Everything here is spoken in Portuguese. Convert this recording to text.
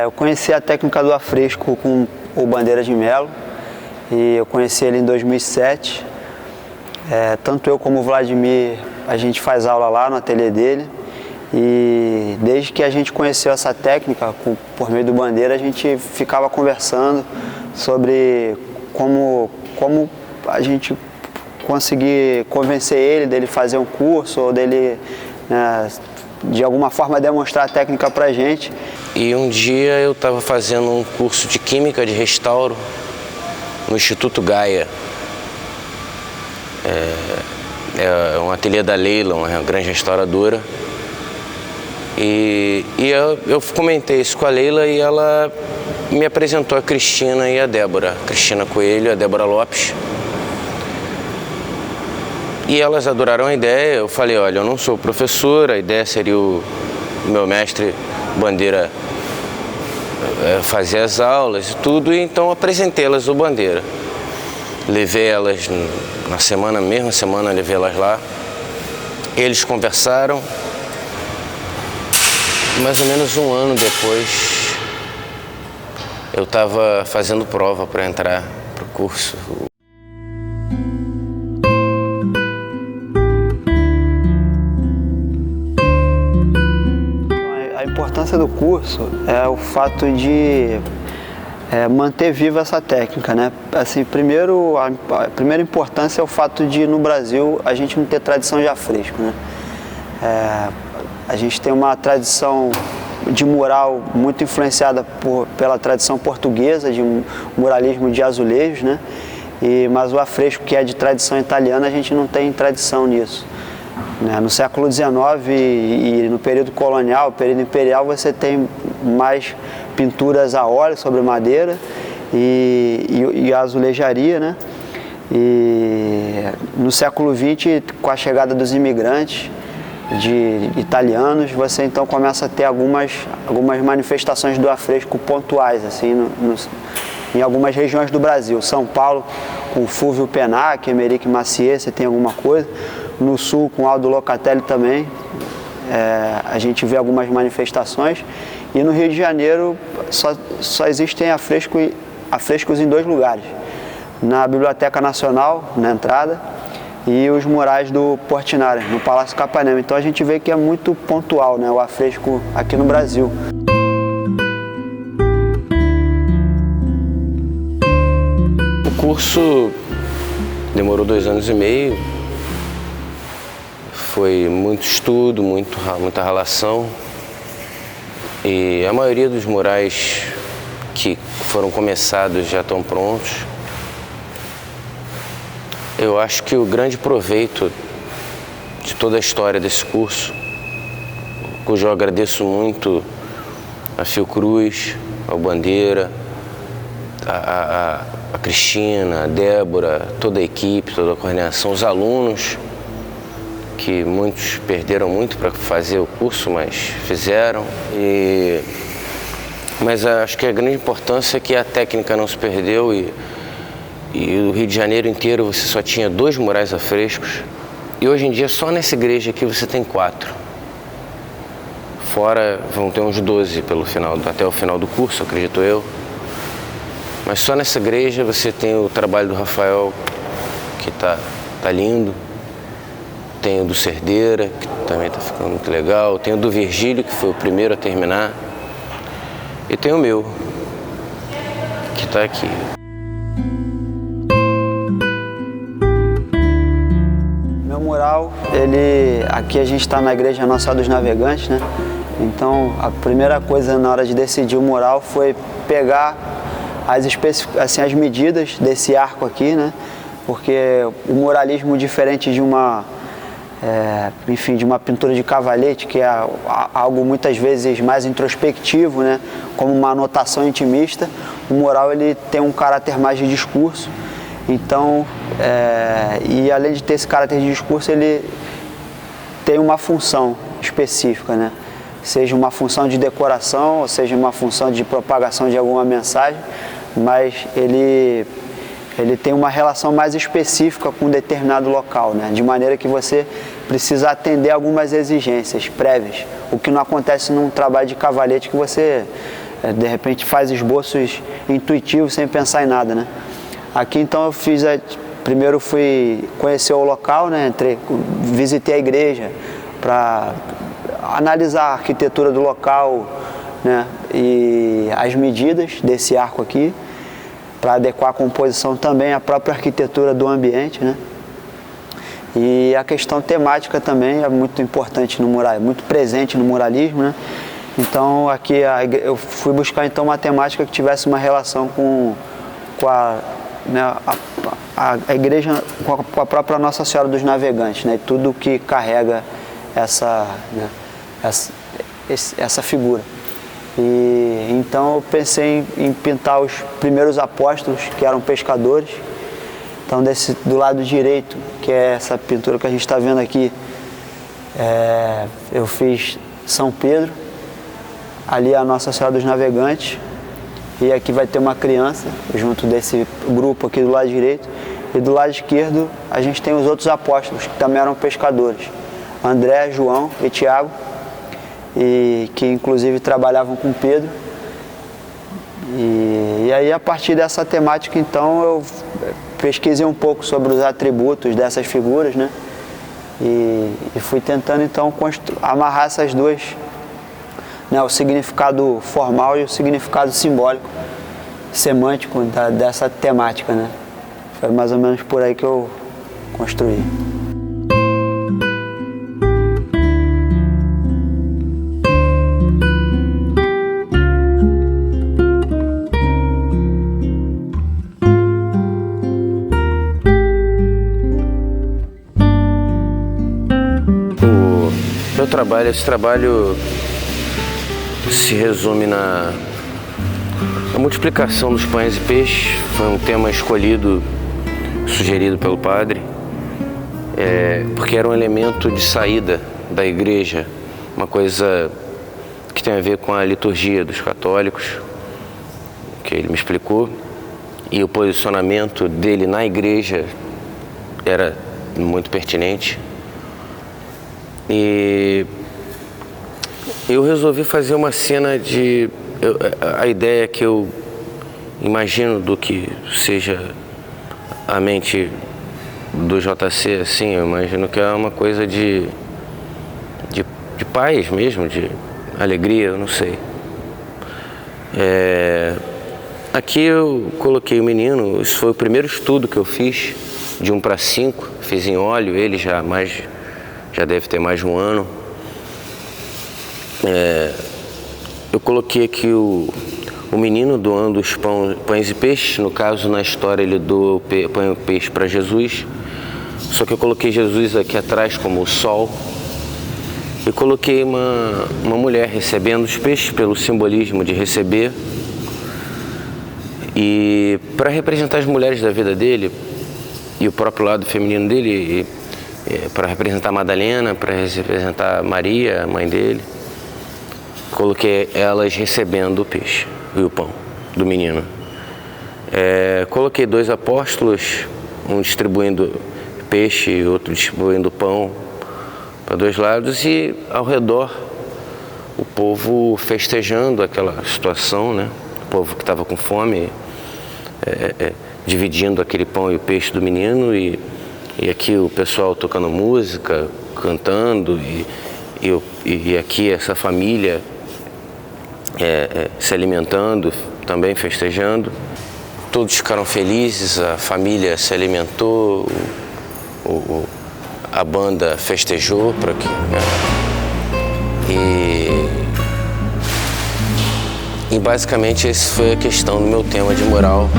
Eu conheci a técnica do afresco com o Bandeira de Melo e eu conheci ele em 2007. Tanto eu como o Vladimir, a gente faz aula lá no ateliê dele e desde que a gente conheceu essa técnica por meio do Bandeira, a gente ficava conversando sobre como a gente conseguir convencer ele dele fazer um curso ou dele, de alguma forma, demonstrar a técnica pra gente. E um dia eu estava fazendo um curso de Química de Restauro no Instituto Gaia. É um ateliê da Leila, uma grande restauradora. E eu comentei isso com a Leila e ela me apresentou a Cristina e a Débora. A Cristina Coelho e a Débora Lopes. E elas adoraram a ideia. Eu falei, olha, eu não sou professor, a ideia seria o meu mestre Bandeira fazer as aulas e tudo, e então apresentei elas o Bandeira. Levei elas na mesma semana levei elas lá. Eles conversaram. Mais ou menos um ano depois, eu estava fazendo prova para entrar para o curso. A importância do curso é o fato de manter viva essa técnica, né? Assim, a primeira importância é o fato de, no Brasil, a gente não ter tradição de afresco, né? A gente tem uma tradição de mural muito influenciada pela tradição portuguesa, de um muralismo de azulejos, né? Mas o afresco, que é de tradição italiana, a gente não tem tradição nisso. No século XIX e no período colonial, período imperial, você tem mais pinturas a óleo sobre madeira e a azulejaria, né? E no século XX, com a chegada dos imigrantes de italianos, você então começa a ter algumas manifestações do afresco pontuais, assim, em algumas regiões do Brasil. São Paulo, com Fulvio Penac, Emeric Macier, você tem alguma coisa. No Sul, com Aldo Locatelli também, a gente vê algumas manifestações. E no Rio de Janeiro só existem afrescos em 2 lugares. Na Biblioteca Nacional, na entrada, e os murais do Portinari, no Palácio Capanema. Então a gente vê que é muito pontual, né, o afresco aqui no Brasil. O curso demorou 2 anos e meio. Foi muito estudo, muita relação, e a maioria dos murais que foram começados já estão prontos. Eu acho que o grande proveito de toda a história desse curso, cujo eu agradeço muito a Fiocruz, ao Bandeira, a Cristina, a Débora, toda a equipe, toda a coordenação, os alunos, que muitos perderam muito para fazer o curso, mas fizeram. Mas acho que a grande importância é que a técnica não se perdeu e o Rio de Janeiro inteiro você só tinha 2 murais afrescos e hoje em dia só nessa igreja aqui você tem 4. Fora vão ter uns 12 até o final do curso, acredito eu. Mas só nessa igreja você tem o trabalho do Rafael, que tá lindo. Tem o do Cerdeira, que também está ficando muito legal. Tem o do Virgílio, que foi o primeiro a terminar. E tem o meu, que está aqui. Meu mural, aqui a gente está na Igreja Nossa Senhora dos Navegantes, né? Então, a primeira coisa na hora de decidir o mural foi pegar as medidas desse arco aqui, né? Porque o muralismo, diferente de uma pintura de cavalete, que é algo muitas vezes mais introspectivo, né, como uma anotação intimista, o mural ele tem um caráter mais de discurso. Então, e além de ter esse caráter de discurso, ele tem uma função específica, né? Seja uma função de decoração, ou seja uma função de propagação de alguma mensagem, mas ele tem uma relação mais específica com um determinado local, né? De maneira que você precisa atender algumas exigências prévias, o que não acontece num trabalho de cavalete, que você de repente faz esboços intuitivos sem pensar em nada, né? Aqui então eu fiz, primeiro fui conhecer o local, né? Visitei a igreja para analisar a arquitetura do local, né? E as medidas desse arco aqui, para adequar a composição também à própria arquitetura do ambiente, né? E a questão temática também é muito importante no mural, é muito presente no muralismo, né? Então aqui eu fui buscar então uma temática que tivesse uma relação com a igreja, com a própria Nossa Senhora dos Navegantes, né? E tudo que carrega essa figura. E então eu pensei em pintar os primeiros apóstolos, que eram pescadores. Então do lado direito, que é essa pintura que a gente está vendo aqui, eu fiz São Pedro, ali a Nossa Senhora dos Navegantes, e aqui vai ter uma criança junto desse grupo aqui do lado direito, e do lado esquerdo a gente tem os outros apóstolos, que também eram pescadores, André, João e Tiago, e que inclusive trabalhavam com Pedro. E aí a partir dessa temática então eu pesquisei um pouco sobre os atributos dessas figuras, né? E fui tentando então amarrar essas duas, né? O significado formal e o significado simbólico, semântico dessa temática, né? Foi mais ou menos por aí que eu construí. Esse trabalho se resume na multiplicação dos pães e peixes. Foi um tema escolhido, sugerido pelo padre, porque era um elemento de saída da igreja, uma coisa que tem a ver com a liturgia dos católicos, que ele me explicou, e o posicionamento dele na igreja era muito pertinente. E eu resolvi fazer uma cena a ideia que eu imagino do que seja a mente do JC, assim, eu imagino que é uma coisa de paz mesmo, de alegria, eu não sei. Aqui eu coloquei o menino, isso foi o primeiro estudo que eu fiz, de 1:5, fiz em óleo, ele já deve ter mais de um ano. Eu coloquei aqui o menino doando os pães e peixes. No caso, na história, ele doou pão e peixe para Jesus. Só que eu coloquei Jesus aqui atrás como o sol. E coloquei uma mulher recebendo os peixes pelo simbolismo de receber. E para representar as mulheres da vida dele e o próprio lado feminino dele, para representar Madalena, para representar Maria, a mãe dele, coloquei elas recebendo o peixe e o pão do menino. Coloquei 2 apóstolos, um distribuindo peixe e outro distribuindo pão para 2 lados, e ao redor o povo festejando aquela situação, né? O povo que estava com fome, dividindo aquele pão e o peixe do menino, e aqui o pessoal tocando música, cantando, e aqui essa família se alimentando, também festejando. Todos ficaram felizes, a família se alimentou, a banda festejou para que, né? E basicamente essa foi a questão do meu tema de mural.